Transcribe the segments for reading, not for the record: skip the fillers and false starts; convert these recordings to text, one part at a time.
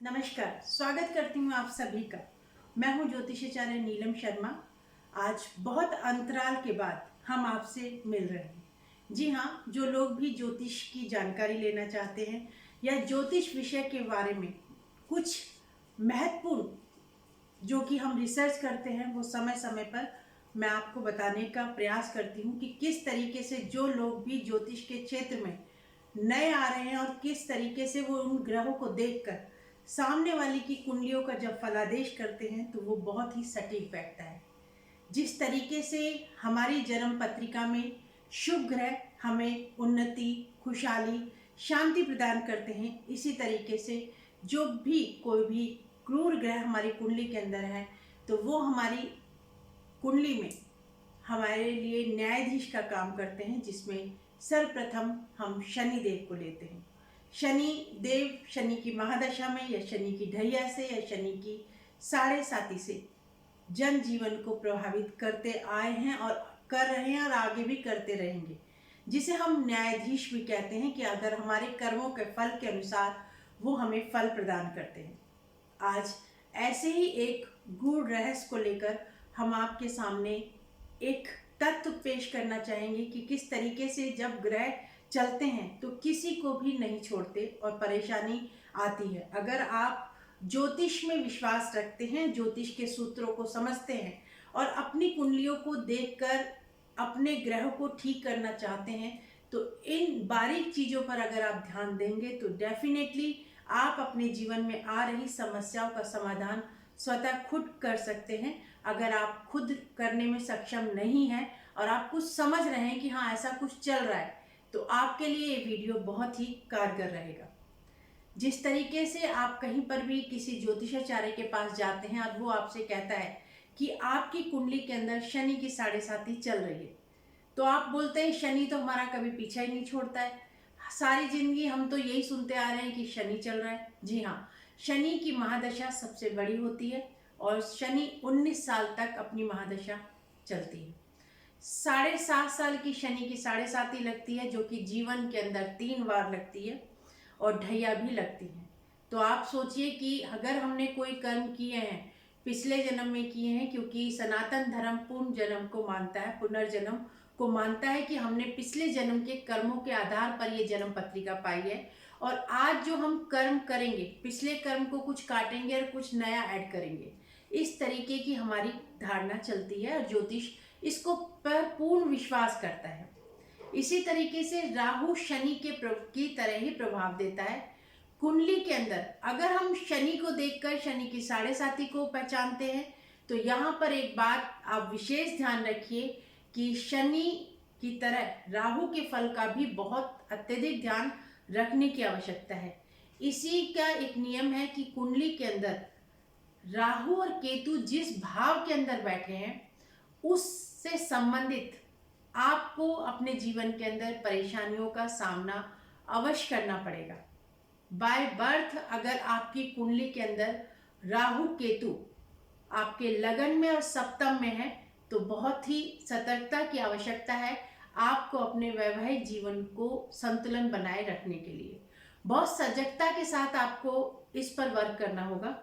नमस्कार, स्वागत करती हूँ आप सभी का। मैं हूँ ज्योतिषाचार्य नीलम शर्मा। आज बहुत अंतराल के बाद हम आपसे मिल रहे हैं। जी हाँ, जो लोग भी ज्योतिष की जानकारी लेना चाहते हैं या ज्योतिष विषय के बारे में कुछ महत्वपूर्ण जो कि हम रिसर्च करते हैं, वो समय समय पर मैं आपको बताने का प्रयास करती हूँ कि किस तरीके से जो लोग भी ज्योतिष के क्षेत्र में नए आ रहे हैं और किस तरीके से वो उन ग्रहों को देखकर सामने वाली की कुंडलियों का जब फलादेश करते हैं तो वो बहुत ही सटीक बैठता है। जिस तरीके से हमारी जन्म पत्रिका में शुभ ग्रह हमें उन्नति, खुशहाली, शांति प्रदान करते हैं, इसी तरीके से जो भी कोई भी क्रूर ग्रह हमारी कुंडली के अंदर है तो वो हमारी कुंडली में हमारे लिए न्यायाधीश का काम करते हैं, जिसमें सर्वप्रथम हम शनि देव को लेते हैं। शनि देव शनि की महादशा में या शनि की ढैया से या शनि की साढ़े साती से जनजीवन को प्रभावित करते आए हैं और कर रहे हैं और आगे भी करते रहेंगे, जिसे हम न्यायाधीश भी कहते हैं कि अगर हमारे कर्मों के फल के अनुसार वो हमें फल प्रदान करते हैं। आज ऐसे ही एक गूढ़ रहस्य को लेकर हम आपके सामने एक तत्व पेश करना चाहेंगे कि किस तरीके से जब ग्रह चलते हैं तो किसी को भी नहीं छोड़ते और परेशानी आती है। अगर आप ज्योतिष में विश्वास रखते हैं, ज्योतिष के सूत्रों को समझते हैं और अपनी कुंडलियों को देखकर अपने ग्रह को ठीक करना चाहते हैं, तो इन बारीक चीज़ों पर अगर आप ध्यान देंगे तो डेफिनेटली आप अपने जीवन में आ रही समस्याओं का समाधान स्वतः खुद कर सकते हैं। अगर आप खुद करने में सक्षम नहीं हैं और आप कुछ समझ रहे हैं कि हाँ ऐसा कुछ चल रहा है, तो आपके लिए ये वीडियो बहुत ही कारगर रहेगा। जिस तरीके से आप कहीं पर भी किसी ज्योतिषाचार्य के पास जाते हैं और वो आपसे कहता है कि आपकी कुंडली के अंदर शनि की साढ़े साती चल रही है, तो आप बोलते हैं शनि तो हमारा कभी पीछा ही नहीं छोड़ता है, सारी जिंदगी हम तो यही सुनते आ रहे हैं कि शनि चल रहा है। जी हाँ, शनि की महादशा सबसे बड़ी होती है और शनि 19 साल तक अपनी महादशा चलती है। 7.5 साल की शनि की साढ़े साती लगती है, जो कि जीवन के अंदर 3 बार लगती है और ढैया भी लगती है। तो आप सोचिए कि अगर हमने कोई कर्म किए हैं, पिछले जन्म में किए हैं, क्योंकि सनातन धर्म पूर्ण जन्म को मानता है, पुनर्जन्म को मानता है कि हमने पिछले जन्म के कर्मों के आधार पर ये जन्म पत्रिका पाई है और आज जो हम कर्म करेंगे, पिछले कर्म को कुछ काटेंगे और कुछ नया ऐड करेंगे। इस तरीके की हमारी धारणा चलती है और ज्योतिष इसको पर पूर्ण विश्वास करता है। इसी तरीके से राहु शनि की तरह ही प्रभाव देता है कुंडली के अंदर। अगर हम शनि को देखकर शनि की साढ़े साती को पहचानते हैं तो यहाँ पर एक बात आप विशेष ध्यान रखिए कि शनि की तरह राहु के फल का भी बहुत अत्यधिक ध्यान रखने की आवश्यकता है। इसी का एक नियम है कि कुंडली के अंदर राहु और केतु जिस भाव के अंदर बैठे हैं उससे संबंधित आपको अपने जीवन के अंदर परेशानियों का सामना अवश्य करना पड़ेगा। बाय बर्थ अगर आपकी कुंडली के अंदर राहु केतु आपके लगन में और सप्तम में है तो बहुत ही सतर्कता की आवश्यकता है आपको अपने वैवाहिक जीवन को संतुलन बनाए रखने के लिए। बहुत सजगता के साथ आपको इस पर वर्क करना होगा।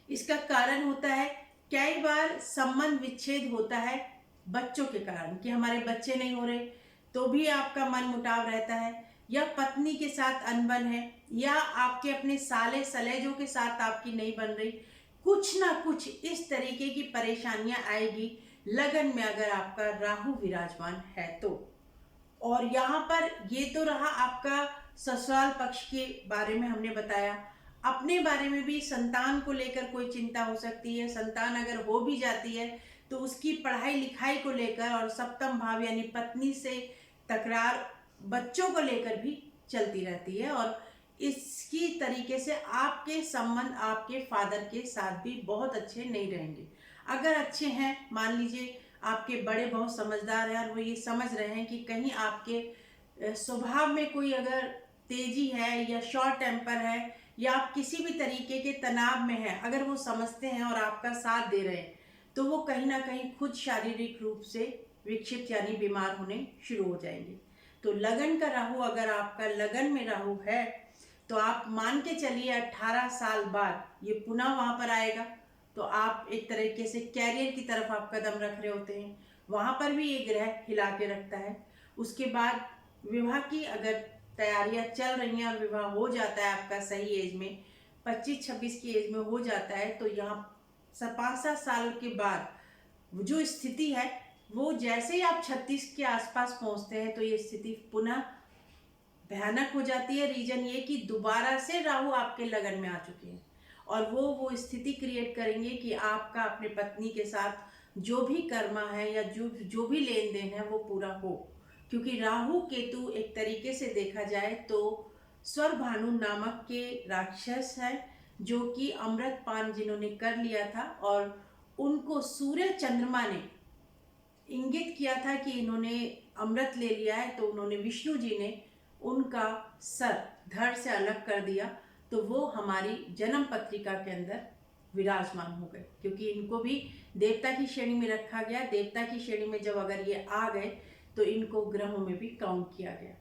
इसका कारण होता है कई बार संबंध विच्छेद होता है बच्चों के कारण, कि हमारे बच्चे नहीं हो रहे तो भी आपका मन मुटाव रहता है, या पत्नी के साथ अनबन है, या आपके अपने साले सलेजों के साथ आपकी नहीं बन रही, कुछ ना कुछ इस तरीके की परेशानियां आएगी लगन में अगर आपका राहु विराजमान है तो। और यहाँ पर ये तो रहा आपका ससुराल पक्ष के बारे में हमने बताया। अपने बारे में भी संतान को लेकर कोई चिंता हो सकती है। संतान अगर हो भी जाती है तो उसकी पढ़ाई लिखाई को लेकर और सप्तम भाव यानी पत्नी से तकरार बच्चों को लेकर भी चलती रहती है और इसकी तरीके से आपके संबंध आपके फादर के साथ भी बहुत अच्छे नहीं रहेंगे। अगर अच्छे हैं, मान लीजिए आपके बड़े बहुत समझदार हैं और वो ये समझ रहे हैं कि कहीं आपके स्वभाव में कोई अगर तेजी है या शॉर्ट टेम्पर है या आप किसी भी तरीके के तनाव में हैं, अगर वो समझते हैं और आपका साथ दे रहे हैं तो वो कहीं ना कहीं खुद शारीरिक रूप से विक्षिप्त यानी बीमार होने शुरू हो जाएंगे। तो लगन का राहु, अगर आपका लगन में राहु है तो आप मान के चलिए 18 साल बाद ये पुनः वहाँ पर आएगा, तो आप एक तरीके से कैरियर की तरफ आप कदम रख रहे होते हैं, वहाँ पर भी ये ग्रह हिला के रखता है। उसके बाद विवाह की अगर तैयारियां चल रही हैं और विवाह हो जाता है आपका सही एज में, 25-26 की एज में हो जाता है, तो यहाँ 5-7 साल के बाद जो स्थिति है वो जैसे ही आप 36 के आसपास पहुंचते हैं तो ये स्थिति पुनः भयानक हो जाती है। रीजन ये कि दोबारा से राहु आपके लगन में आ चुके हैं और वो स्थिति क्रिएट करेंगे कि आपका अपने पत्नी के साथ जो भी कर्मा है या जो भी लेन देन है वो पूरा हो, क्योंकि राहु केतु एक तरीके से देखा जाए तो स्वर भानु नामक के राक्षस है, जो कि अमृत पान जिन्होंने कर लिया था और उनको सूर्य चंद्रमा ने इंगित किया था कि इन्होंने अमृत ले लिया है, तो उन्होंने विष्णु जी ने उनका सर धड़ से अलग कर दिया, तो वो हमारी जन्म पत्रिका के अंदर विराजमान हो गए, क्योंकि इनको भी देवता की श्रेणी में रखा गया। देवता की श्रेणी में जब अगर ये आ गए तो इनको ग्रहों में भी काउंट किया गया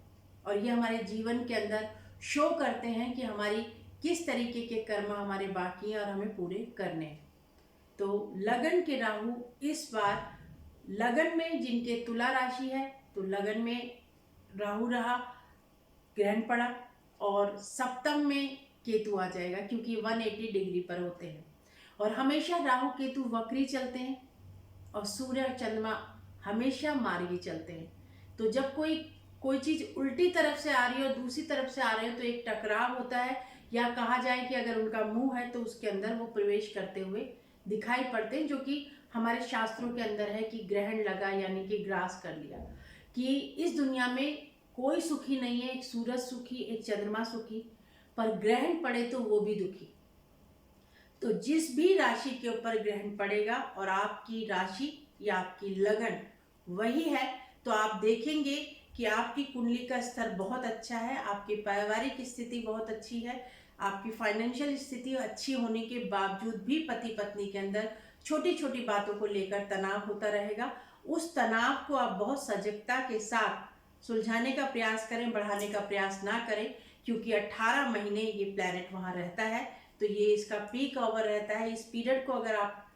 और ये हमारे जीवन के अंदर शो करते हैं कि हमारी किस तरीके के कर्म हमारे बाकी हैं और हमें पूरे करने हैं। तो लगन के राहु इस बार लगन में जिनके तुला राशि है तो लगन में राहु रहा, ग्रहण पड़ा और सप्तम में केतु आ जाएगा, क्योंकि 180 डिग्री पर होते हैं और हमेशा राहु केतु वक्री चलते हैं और सूर्य और चंद्रमा हमेशा मार्गी चलते हैं। तो जब कोई चीज़ उल्टी तरफ से आ रही है और दूसरी तरफ से आ रही है तो एक टकराव होता है, या कहा जाए कि अगर उनका मुंह है तो उसके अंदर वो प्रवेश करते हुए दिखाई पड़ते हैं, जो कि हमारे शास्त्रों के अंदर है कि ग्रहण लगा यानी कि ग्रास कर लिया, कि इस दुनिया में कोई सुखी नहीं है, एक सूरज सुखी एक चंद्रमा सुखी, पर ग्रहण पड़े तो वो भी दुखी। तो जिस भी राशि के ऊपर ग्रहण पड़ेगा और आपकी राशि या आपकी लगन वही है, तो आप देखेंगे कि आपकी कुंडली का स्तर बहुत अच्छा है, आपकी पारिवारिक स्थिति बहुत अच्छी है, आपकी फाइनेंशियल स्थिति अच्छी होने के बावजूद भी पति पत्नी के अंदर छोटी छोटी बातों को लेकर तनाव होता रहेगा। उस तनाव को आप बहुत सजगता के साथ सुलझाने का प्रयास करें, बढ़ाने का प्रयास ना करें, क्योंकि 18 महीने ये प्लैनेट वहाँ रहता है, तो ये इसका पीक ओवर रहता है। इस पीरियड को अगर आप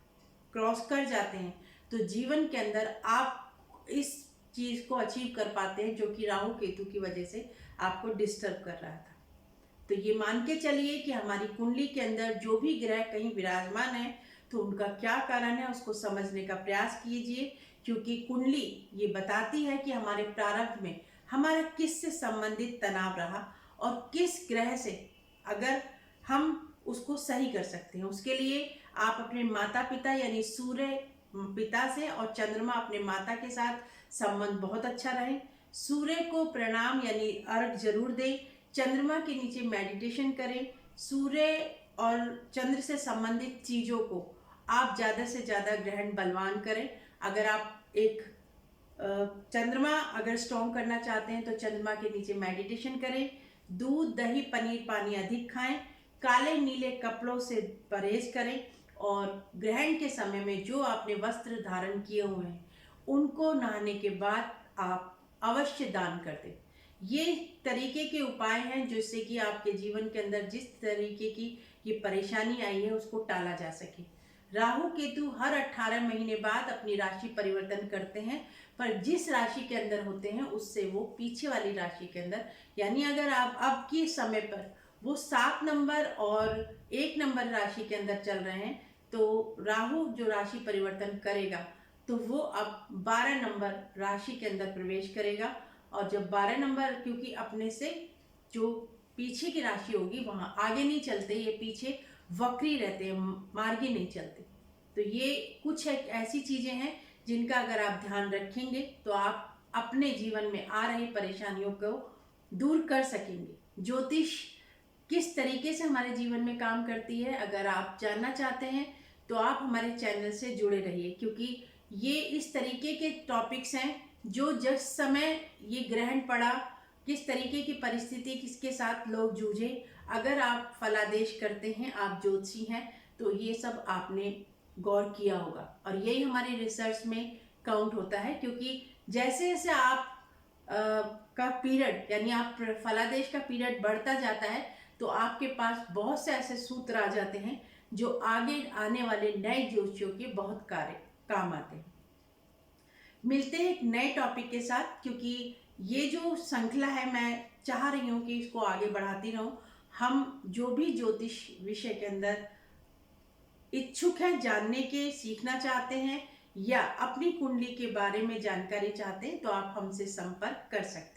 क्रॉस कर जाते हैं तो जीवन के अंदर आप इस चीज़ को अचीव कर पाते हैं, जो कि राहु केतु की वजह से आपको डिस्टर्ब कर रहा था। तो ये मान के चलिए कि हमारी कुंडली के अंदर जो भी ग्रह कहीं विराजमान है तो उनका क्या कारण है उसको समझने का प्रयास कीजिए, क्योंकि कुंडली ये बताती है कि हमारे प्रारब्ध में हमारा किससे संबंधित तनाव रहा और किस ग्रह से अगर हम उसको सही कर सकते हैं। उसके लिए आप अपने माता पिता यानी सूर्य पिता से और चंद्रमा अपने माता के साथ संबंध बहुत अच्छा रहे। सूर्य को प्रणाम यानी अर्घ जरूर दें, चंद्रमा के नीचे मेडिटेशन करें, सूर्य और चंद्र से संबंधित चीज़ों को आप ज़्यादा से ज़्यादा ग्रहण बलवान करें। अगर आप एक चंद्रमा अगर स्ट्रॉन्ग करना चाहते हैं तो चंद्रमा के नीचे मेडिटेशन करें, दूध दही पनीर पानी अधिक खाएं, काले नीले कपड़ों से परहेज करें और ग्रहण के समय में जो आपने वस्त्र धारण किए हुए हैं उनको नहाने के बाद आप अवश्य दान कर दें। ये तरीके के उपाय हैं जिससे कि आपके जीवन के अंदर जिस तरीके की ये परेशानी आई है उसको टाला जा सके। राहु केतु हर 18 महीने बाद अपनी राशि परिवर्तन करते हैं, पर जिस राशि के अंदर होते हैं उससे वो पीछे वाली राशि के अंदर, यानी अगर आप अब के समय पर वो 7 नंबर और 1 नंबर राशि के अंदर चल रहे हैं तो राहु जो राशि परिवर्तन करेगा तो वो अब 12 नंबर राशि के अंदर प्रवेश करेगा। और जब 12 नंबर, क्योंकि अपने से जो पीछे की राशि होगी वहाँ आगे नहीं चलते, ये पीछे वक्री रहते हैं, मार्गी नहीं चलते। तो ये कुछ एक ऐसी चीज़ें हैं जिनका अगर आप ध्यान रखेंगे तो आप अपने जीवन में आ रही परेशानियों को दूर कर सकेंगे। ज्योतिष किस तरीके से हमारे जीवन में काम करती है अगर आप जानना चाहते हैं तो आप हमारे चैनल से जुड़े रहिए, क्योंकि ये इस तरीके के टॉपिक्स हैं जो जिस समय ये ग्रहण पड़ा, किस तरीके की परिस्थिति किसके साथ लोग जूझे, अगर आप फलादेश करते हैं, आप ज्योतिषी हैं, तो ये सब आपने गौर किया होगा और यही हमारे रिसर्च में काउंट होता है। क्योंकि जैसे जैसे आप का पीरियड यानी आप फलादेश का पीरियड बढ़ता जाता है तो आपके पास बहुत से ऐसे सूत्र आ जाते हैं जो आगे आने वाले नए ज्योतिषियों के बहुत काम आते हैं। मिलते हैं एक नए टॉपिक के साथ, क्योंकि ये जो श्रृंखला है मैं चाह रही हूँ कि इसको आगे बढ़ाती रहूँ। हम जो भी ज्योतिष विषय के अंदर इच्छुक हैं, जानने के, सीखना चाहते हैं या अपनी कुंडली के बारे में जानकारी चाहते हैं, तो आप हमसे संपर्क कर सकते हैं।